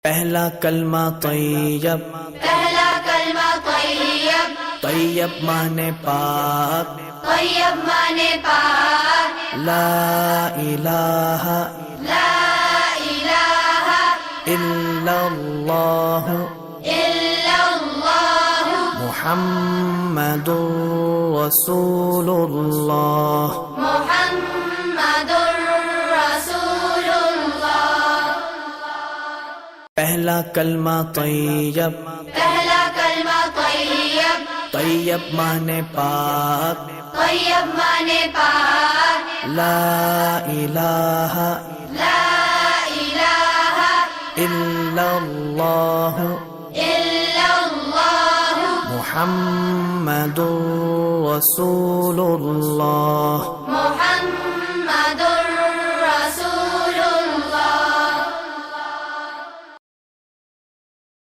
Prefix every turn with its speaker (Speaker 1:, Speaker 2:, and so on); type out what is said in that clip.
Speaker 1: پہلا کلمہ طیب،
Speaker 2: پہلا کلمہ طیب،
Speaker 1: طیب مانے پاک،
Speaker 2: طیب مانے پاک،
Speaker 1: لا الہ
Speaker 2: لا الہ
Speaker 1: الا اللہ
Speaker 2: الا اللہ
Speaker 1: محمد رسول اللہ۔
Speaker 2: محمد رسول اللہ۔
Speaker 1: پہلا کلمہ طیب،
Speaker 2: پہلا کلمہ طیب،
Speaker 1: طیب مانے پاک،
Speaker 2: طیب مانے پاک،
Speaker 1: لا الہ
Speaker 2: لا الہ
Speaker 1: الا اللہ
Speaker 2: الا اللہ
Speaker 1: محمد رسول اللہ۔
Speaker 2: محمد